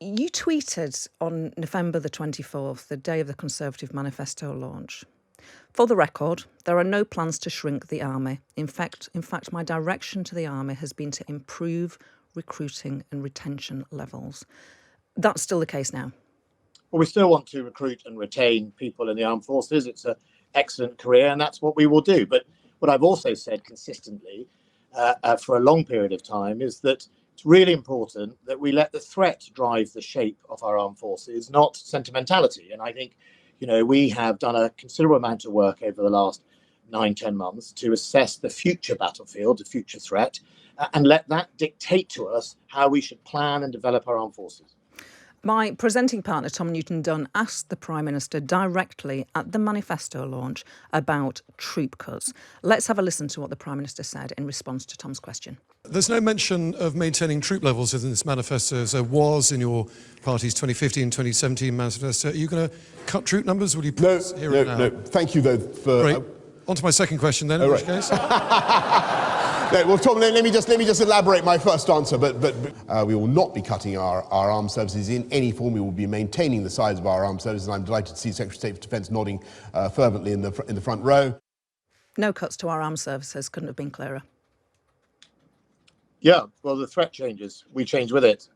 You tweeted on November the 24th, the day of the Conservative manifesto launch. For the record, there are no plans to shrink the army. In fact, my direction to the army has been to improve recruiting and retention levels. That's still the case now. Well, we still want to recruit and retain people in the armed forces. It's an excellent career, and that's what we will do. But what I've also said consistently for a long period of time is that it's really important that we let the threat drive the shape of our armed forces, not sentimentality. And I think, we have done a considerable amount of work over the last 9-10 months to assess the future battlefield, the future threat, and let that dictate to us how we should plan and develop our armed forces. My presenting partner, Tom Newton-Dunn, asked the Prime Minister directly at the manifesto launch about troop cuts. Let's have a listen to what the Prime Minister said in response to Tom's question. There's no mention of maintaining troop levels in this manifesto, as there was in your party's 2015-2017 manifesto. Are you going to cut troop numbers? Will you put No. Thank you, though, for... Great. On to my second question, then, in which case. No, well, Tom, let me just elaborate my first answer. But we will not be cutting our armed services in any form. We will be maintaining the size of our armed services. And I'm delighted to see Secretary of State for Defence nodding fervently in the front row. No cuts to our armed services. Couldn't have been clearer. Yeah, well, the threat changes. We change with it.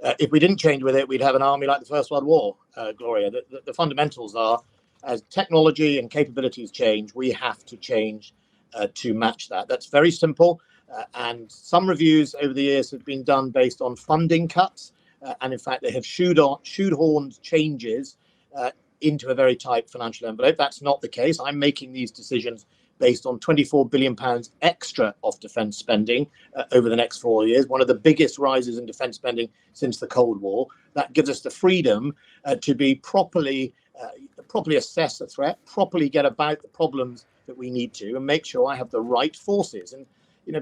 If we didn't change with it, we'd have an army like the First World War, Gloria. The fundamentals are, as technology and capabilities change, we have to change to match that. That's very simple. And some reviews over the years have been done based on funding cuts. And in fact, they have shoehorned changes into a very tight financial envelope. That's not the case. I'm making these decisions based on £24 billion extra of defence spending over the next 4 years, one of the biggest rises in defence spending since the Cold War. That gives us the freedom to be properly assess the threat, properly get about the problems that we need to, and make sure I have the right forces. And,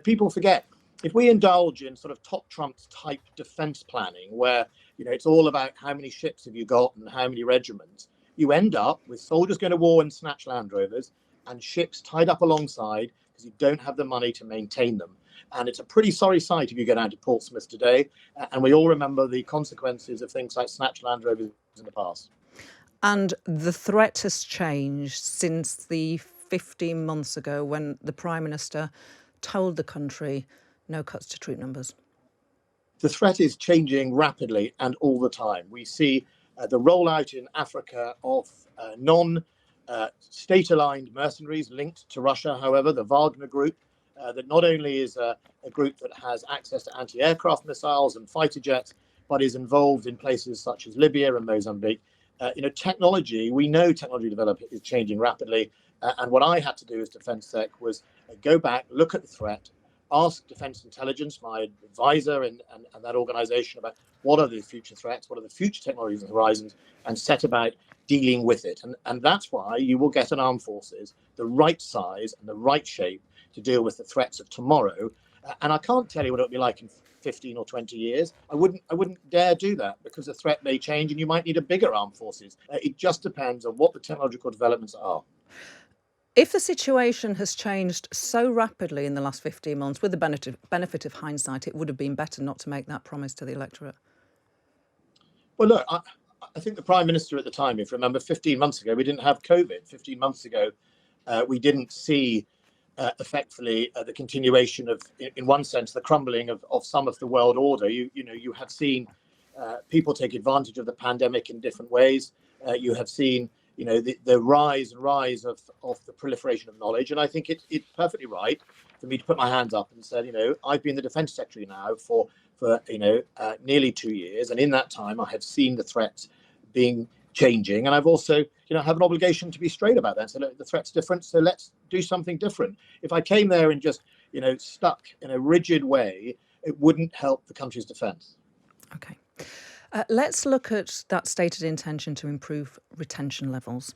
people forget, if we indulge in sort of top trumps type defence planning, where, it's all about how many ships have you got and how many regiments, you end up with soldiers going to war and snatch Land Rovers and ships tied up alongside because you don't have the money to maintain them. And it's a pretty sorry sight if you go down to Portsmouth today. And we all remember the consequences of things like snatch Land Rovers in the past. And the threat has changed since the 15 months ago when the Prime Minister told the country no cuts to troop numbers. The threat is changing rapidly and all the time. We see the rollout in Africa of state-aligned mercenaries linked to Russia, however, the Wagner group, that not only is a group that has access to anti-aircraft missiles and fighter jets, but is involved in places such as Libya and Mozambique. Technology, we know technology development is changing rapidly. And what I had to do as Defence Sec was go back, look at the threat, ask Defence Intelligence, my advisor and that organisation, about what are the future threats, what are the future technologies and horizons, and set about dealing with it. And that's why you will get an armed forces, the right size and the right shape to deal with the threats of tomorrow. And I can't tell you what it'll be like in 15 or 20 years. I wouldn't dare do that because the threat may change and you might need a bigger armed forces. It just depends on what the technological developments are. If the situation has changed so rapidly in the last 15 months, with the benefit of hindsight, it would have been better not to make that promise to the electorate. Well, look, I think the Prime Minister at the time, if you remember, 15 months ago, we didn't have COVID. 15 months ago, we didn't see effectively the continuation of, in one sense, the crumbling of some of the world order. You have seen people take advantage of the pandemic in different ways. You have seen the rise of the proliferation of knowledge. And I think it's perfectly right for me to put my hands up and say, I've been the Defence Secretary now for nearly 2 years. And in that time, I have seen the threats being changing. And I've also, have an obligation to be straight about that. So look, the threat's different. So let's do something different. If I came there and just, stuck in a rigid way, it wouldn't help the country's defence. OK. Let's look at that stated intention to improve retention levels.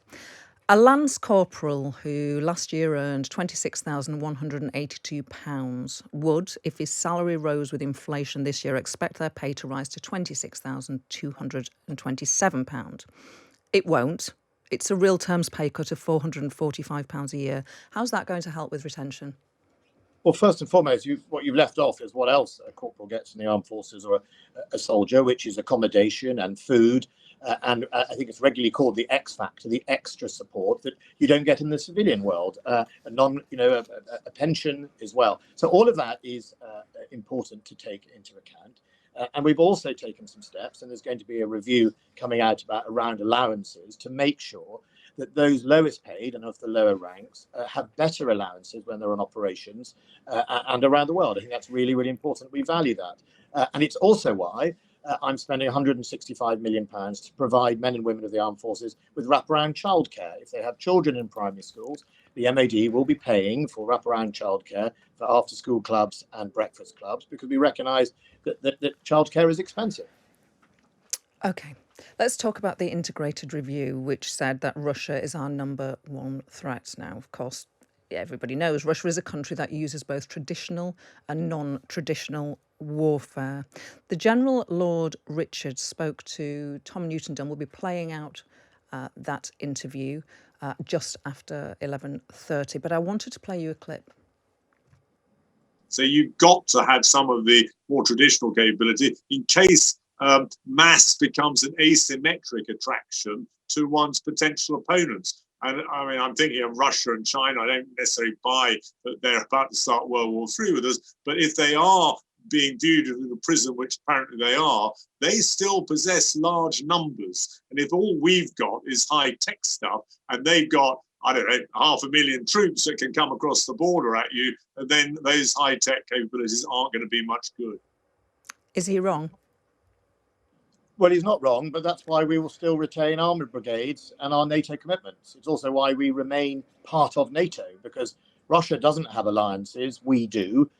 A Lance Corporal who last year earned £26,182 would, if his salary rose with inflation this year, expect their pay to rise to £26,227. It won't. It's a real terms pay cut of £445 a year. How's that going to help with retention? Well, first and foremost, what you've left off is what else a corporal gets in the armed forces or a soldier, which is accommodation and food. And I think it's regularly called the X factor, the extra support that you don't get in the civilian world, a pension as well. So all of that is important to take into account. And we've also taken some steps, and there's going to be a review coming out around allowances to make sure that those lowest paid and of the lower ranks have better allowances when they're on operations and around the world. I think that's really, really important. We value that. And it's also why I'm spending £165 million to provide men and women of the armed forces with wraparound childcare. If they have children in primary schools, the MOD will be paying for wraparound childcare for after-school clubs and breakfast clubs, because we recognise that childcare is expensive. Okay, let's talk about the integrated review, which said that Russia is our number one threat now. Of course, everybody knows Russia is a country that uses both traditional and non-traditional warfare. The General Lord Richard spoke to Tom Newton-Dunn. We'll be playing out that interview just after 11:30, but I wanted to play you a clip. So you've got to have some of the more traditional capability in case mass becomes an asymmetric attraction to one's potential opponents. And I mean, I'm thinking of Russia and China. I don't necessarily buy that they're about to start World War III with us, but if they are being viewed through the prism, which apparently they still possess large numbers. And if all we've got is high-tech stuff, and they've got, I don't know, 500,000 troops that can come across the border at you, then those high-tech capabilities aren't going to be much good. Is he wrong? Well, he's not wrong, but that's why we will still retain armoured brigades and our NATO commitments. It's also why we remain part of NATO, because Russia doesn't have alliances, we do.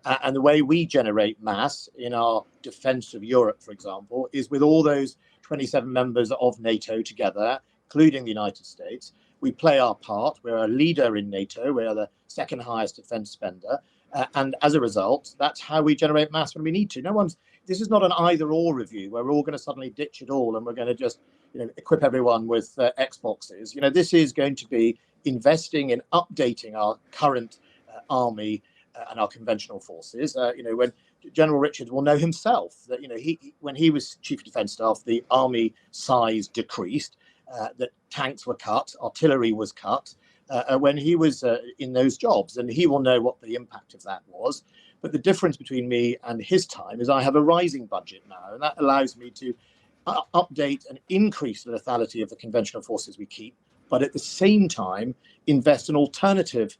And the way we generate mass in our defence of Europe, for example, is with all those 27 members of NATO together, including the United States. We play our part. We're a leader in NATO. We are the second highest defence spender. And as a result, that's how we generate mass when we need to. This is not an either-or review where we're all going to suddenly ditch it all and we're going to just equip everyone with Xboxes. This is going to be investing in updating our current army and our conventional forces. When General Richard will know himself that when he was Chief of Defence Staff, the army size decreased, that tanks were cut, artillery was cut when he was in those jobs, and he will know what the impact of that was. But the difference between me and his time is I have a rising budget now, and that allows me to update and increase the lethality of the conventional forces we keep, but at the same time invest in alternative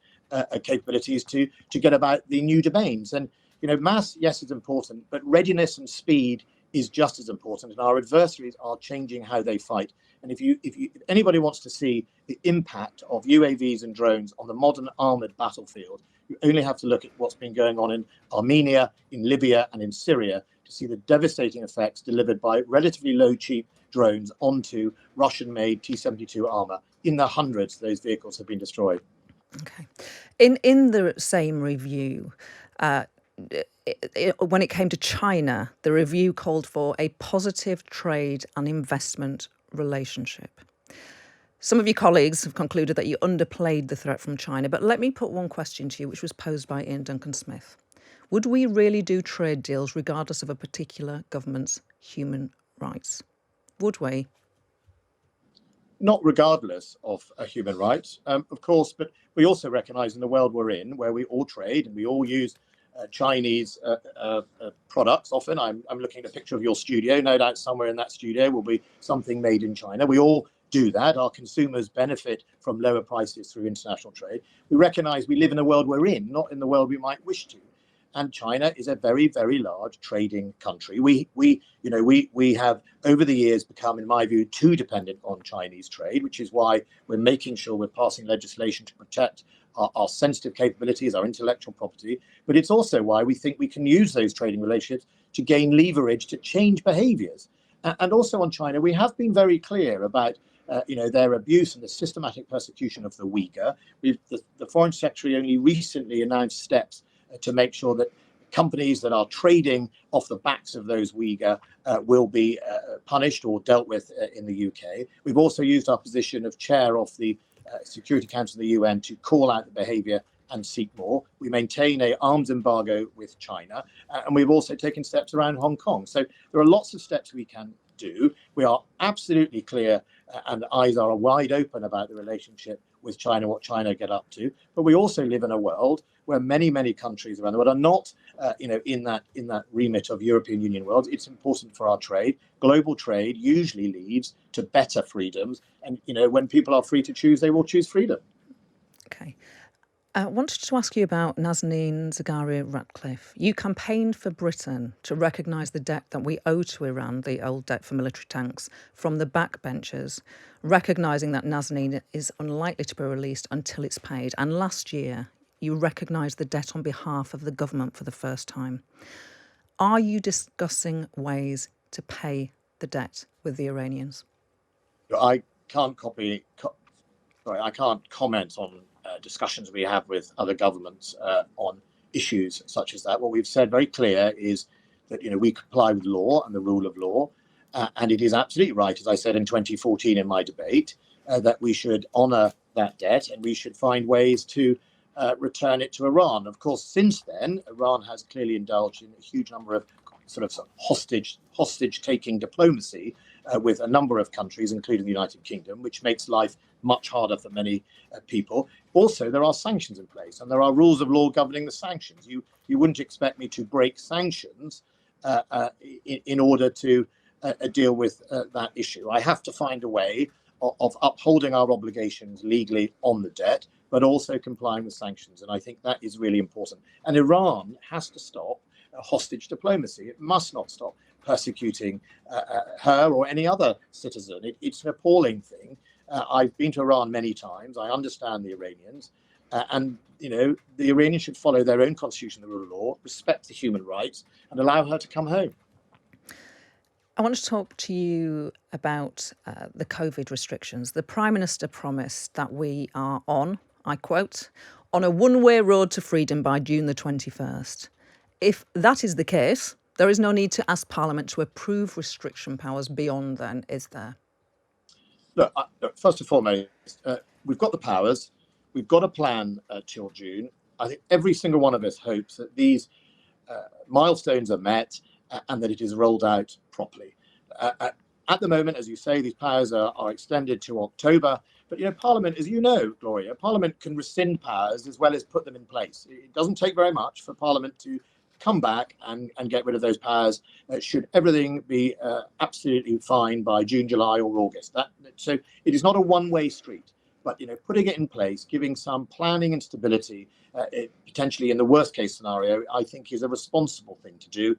capabilities to get about the new domains. And mass, yes, is important, but readiness and speed is just as important, and our adversaries are changing how they fight. And if anybody wants to see the impact of UAVs and drones on the modern armored battlefield, you only have to look at what's been going on in Armenia, in Libya, and in Syria to see the devastating effects delivered by relatively low, cheap drones onto Russian-made T-72 armor. In the hundreds, those vehicles have been destroyed. Okay. In the same review, when it came to China, the review called for a positive trade and investment relationship. Some of your colleagues have concluded that you underplayed the threat from China, but let me put one question to you, which was posed by Ian Duncan-Smith. Would we really do trade deals regardless of a particular government's human rights? Would we? Not regardless of human rights, of course, but we also recognise in the world we're in, where we all trade and we all use Chinese products. Often, I'm looking at a picture of your studio. No doubt somewhere in that studio will be something made in China. We all do that. Our consumers benefit from lower prices through international trade. We recognise we live in the world we're in, not in the world we might wish to. And China is a very, very large trading country. We have over the years become, in my view, too dependent on Chinese trade, which is why we're making sure we're passing legislation to protect our sensitive capabilities, our intellectual property. But it's also why we think we can use those trading relationships to gain leverage to change behaviors. And also on China, we have been very clear about their abuse and the systematic persecution of the Uyghur. The Foreign Secretary only recently announced steps to make sure that companies that are trading off the backs of those Uyghur will be punished or dealt with in the UK. We've also used our position of chair of the Security Council of the UN to call out the behaviour and seek more. We maintain an arms embargo with China, and we've also taken steps around Hong Kong. So there are lots of steps we can do. We are absolutely clear and eyes are wide open about the relationship with China, what China get up to. But we also live in a world where many countries around the world are not, in that remit of European Union world. It's important for our trade. Global trade usually leads to better freedoms, and when people are free to choose, they will choose freedom. Okay. I wanted to ask you about Nazanin Zaghari-Ratcliffe. You campaigned for Britain to recognise the debt that we owe to Iran, the old debt for military tanks, from the backbenchers, recognising that Nazanin is unlikely to be released until it's paid. And last year, you recognised the debt on behalf of the government for the first time. Are you discussing ways to pay the debt with the Iranians? I can't comment on discussions we have with other governments on issues such as that. What we've said very clear is that we comply with law and the rule of law, and it is absolutely right, as I said in 2014 in my debate, that we should honour that debt and we should find ways to return it to Iran. Of course, since then, Iran has clearly indulged in a huge number of sort of hostage-taking diplomacy with a number of countries, including the United Kingdom, which makes life much harder for many people. Also, there are sanctions in place, and there are rules of law governing the sanctions. You wouldn't expect me to break sanctions in order to deal with that issue. I have to find a way of upholding our obligations legally on the debt, but also complying with sanctions. And I think that is really important. And Iran has to stop hostage diplomacy. It must not stop persecuting her or any other citizen. It's an appalling thing. I've been to Iran many times. I understand the Iranians. And the Iranians should follow their own constitution, the rule of law, respect the human rights, and allow her to come home. I want to talk to you about the COVID restrictions. The Prime Minister promised that we are on, I quote, on a one-way road to freedom by June the 21st. If that is the case, there is no need to ask Parliament to approve restriction powers beyond then, is there? Look, first and foremost, we've got the powers. We've got a plan till June. I think every single one of us hopes that these milestones are met and that it is rolled out properly. At the moment, as you say, these powers are extended to October. But, Parliament, as you know, Gloria, Parliament can rescind powers as well as put them in place. It doesn't take very much for Parliament to come back and get rid of those powers should everything be absolutely fine by June, July or August. So it is not a one-way street. But, putting it in place, giving some planning and stability, potentially in the worst case scenario, I think is a responsible thing to do.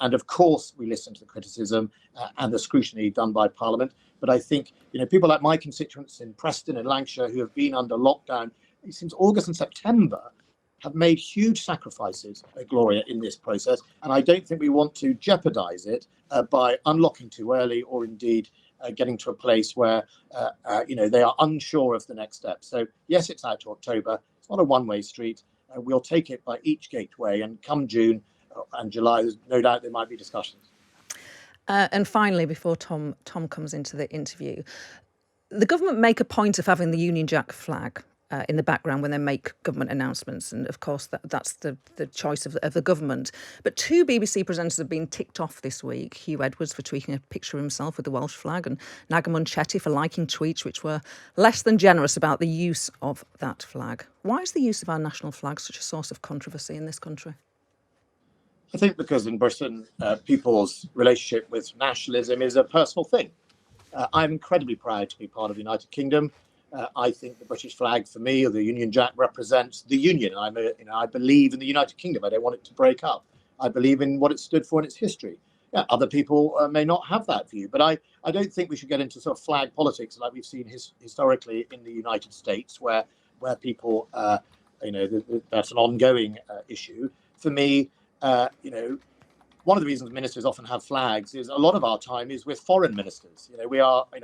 And of course, we listen to the criticism and the scrutiny done by Parliament. But I think, people like my constituents in Preston and Lancashire who have been under lockdown since August and September have made huge sacrifices, Gloria, in this process. And I don't think we want to jeopardise it by unlocking too early or indeed getting to a place where, they are unsure of the next step. So, yes, it's out to October. It's not a one-way street. We'll take it by each gateway. And come June and July, there's no doubt there might be discussions. And finally, before Tom comes into the interview, the government make a point of having the Union Jack flag in the background when they make government announcements. And of course, that's the choice of the government. But two BBC presenters have been ticked off this week. Hugh Edwards for tweeting a picture of himself with the Welsh flag and Naga Chetty for liking tweets which were less than generous about the use of that flag. Why is the use of our national flag such a source of controversy in this country? I think because in Britain, people's relationship with nationalism is a personal thing. I'm incredibly proud to be part of the United Kingdom. I think the British flag, for me, or the Union Jack, represents the Union. I believe in the United Kingdom. I don't want it to break up. I believe in what it stood for in its history. Yeah, other people may not have that view, but I don't think we should get into sort of flag politics like we've seen historically in the United States, where people, that's an ongoing issue. For me, one of the reasons ministers often have flags is a lot of our time is with foreign ministers.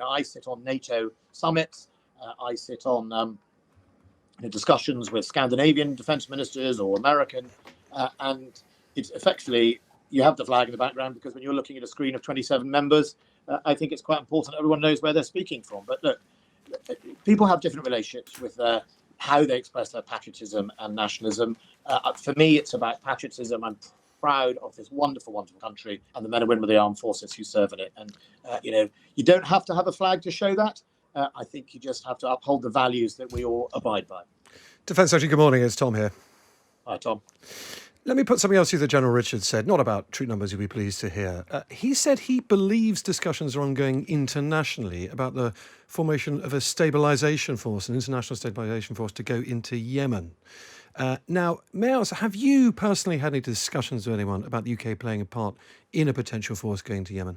I sit on NATO summits. I sit on discussions with Scandinavian defence ministers or American, and it's effectively you have the flag in the background because when you're looking at a screen of 27 members, I think it's quite important everyone knows where they're speaking from. But look, people have different relationships with their how they express their patriotism and nationalism. For me, it's about patriotism. I'm proud of this wonderful, wonderful country and the men and women of the armed forces who serve in it. And, you don't have to have a flag to show that. I think you just have to uphold the values that we all abide by. Defence Secretary, good morning. It's Tom here. Hi, Tom. Let me put something else to you that General Richards said, not about troop numbers, you'll be pleased to hear. He said he believes discussions are ongoing internationally about the formation of a stabilisation force, an international stabilisation force to go into Yemen. Now, may I ask, have you personally had any discussions with anyone about the UK playing a part in a potential force going to Yemen?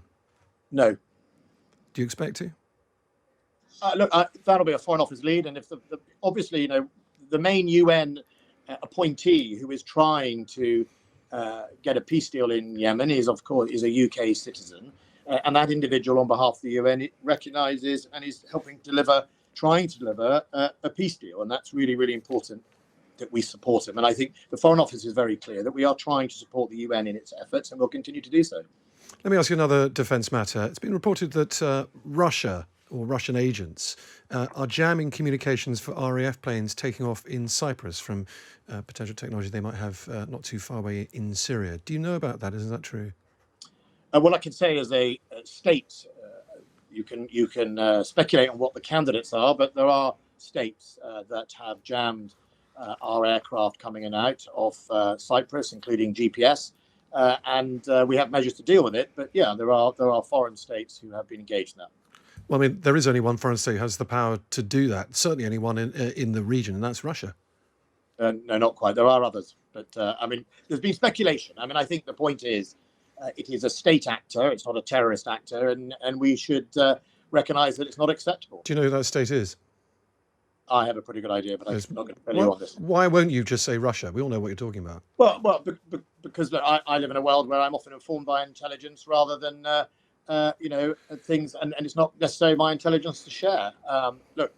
No. Do you expect to? Look, that'll be a Foreign Office lead. And if obviously, the main UN appointee who is trying to get a peace deal in Yemen is a UK citizen, and that individual on behalf of the UN recognises and is trying to deliver a peace deal, and that's really, really important that we support him. And I think the Foreign Office is very clear that we are trying to support the UN in its efforts, and we'll continue to do so. Let me ask you another defence matter. It's been reported that Russia or Russian agents are jamming communications for RAF planes taking off in Cyprus from potential technology they might have not too far away in Syria. Do you know about that? Is that true? What I can say as a state, you can speculate on what the candidates are, but there are states that have jammed our aircraft coming in and out of Cyprus, including GPS, and we have measures to deal with it. But yeah, there are foreign states who have been engaged in that. Well, I mean, there is only one foreign state who has the power to do that. Certainly only one in the region, and that's Russia. No, not quite. There are others. But, there's been speculation. I think the point is it is a state actor. It's not a terrorist actor. And we should recognise that it's not acceptable. Do you know who that state is? I have a pretty good idea, but I'm not going to tell you on this. Why won't you just say Russia? We all know what you're talking about. Well, because look, I live in a world where I'm often informed by intelligence rather than... things, and it's not necessarily my intelligence to share. Look,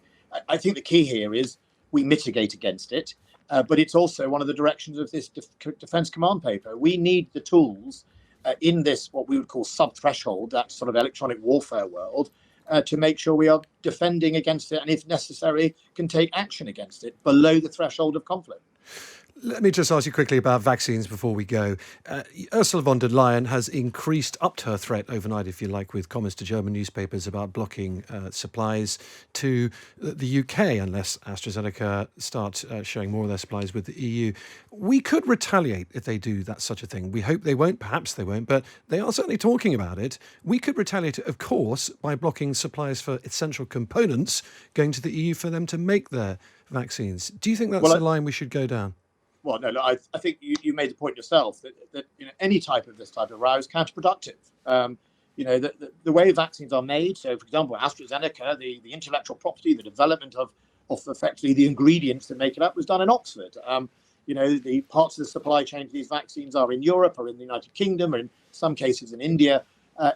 I think the key here is we mitigate against it, but it's also one of the directions of this Defence Command paper. We need the tools in this, what we would call sub-threshold, that sort of electronic warfare world, to make sure we are defending against it and, if necessary, can take action against it below the threshold of conflict. Let me just ask you quickly about vaccines before we go. Ursula von der Leyen has upped her threat overnight, if you like, with comments to German newspapers about blocking supplies to the UK unless AstraZeneca start sharing more of their supplies with the EU. We could retaliate if they do such a thing. We hope they won't, perhaps they won't, but they are certainly talking about it. We could retaliate, of course, by blocking supplies for essential components going to the EU for them to make their vaccines. Do you think that's the line we should go down? Well, no, I think you made the point yourself that any type of row is counterproductive. The way vaccines are made. So, for example, AstraZeneca, the intellectual property, the development of effectively the ingredients that make it up was done in Oxford. The parts of the supply chain for these vaccines are in Europe or in the United Kingdom or in some cases in India.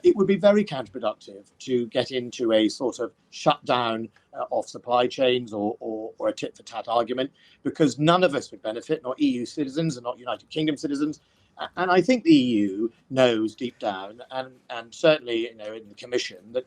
It would be very counterproductive to get into a sort of shutdown of supply chains or a tit-for-tat argument, because none of us would benefit, not EU citizens and not United Kingdom citizens. And I think the EU knows deep down, and certainly in the Commission, that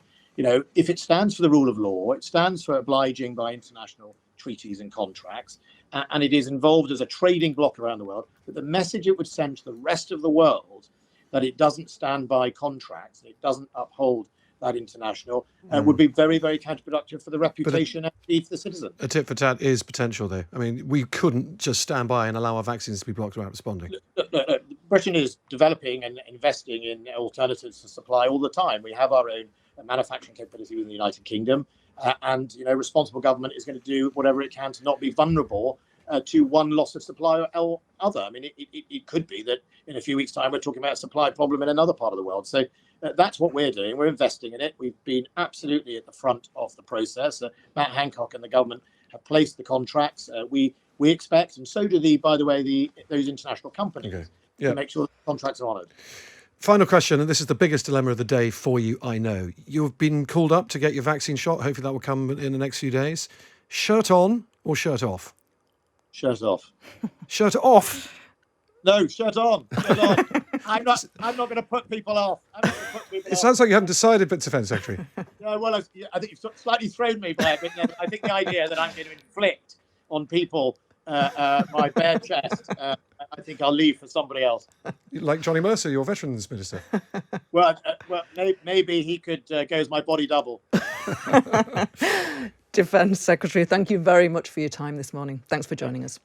if it stands for the rule of law, it stands for obliging by international treaties and contracts, and it is involved as a trading bloc around the world, that the message it would send to the rest of the world that it doesn't stand by contracts, it doesn't uphold that international, would be very, very counterproductive for the reputation and for the citizen. A tit for tat is potential, though. I mean, we couldn't just stand by and allow our vaccines to be blocked without responding. Look, Britain is developing and investing in alternatives to supply all the time. We have our own manufacturing capability within the United Kingdom, and responsible government is going to do whatever it can to not be vulnerable to one loss of supply or other. I mean, it could be that in a few weeks' time we're talking about a supply problem in another part of the world. So that's what we're doing. We're investing in it. We've been absolutely at the front of the process. Matt Hancock and the government have placed the contracts. We expect, and so do those international companies, to make sure the contracts are honoured. Final question, and this is the biggest dilemma of the day for you, I know. You've been called up to get your vaccine shot. Hopefully that will come in the next few days. Shirt on or shirt off? Shirt off. Shirt off? No, shirt on. Shirt on. I'm not going to put people off. It sounds like you haven't decided, but Defence Secretary. No, well, I think you've slightly thrown me by a bit. I think the idea that I'm going to inflict on people, my bare chest, I think I'll leave for somebody else. Like Johnny Mercer, your Veterans Minister. Well, maybe he could go as my body double. Defence Secretary, thank you very much for your time this morning. Thanks for joining us.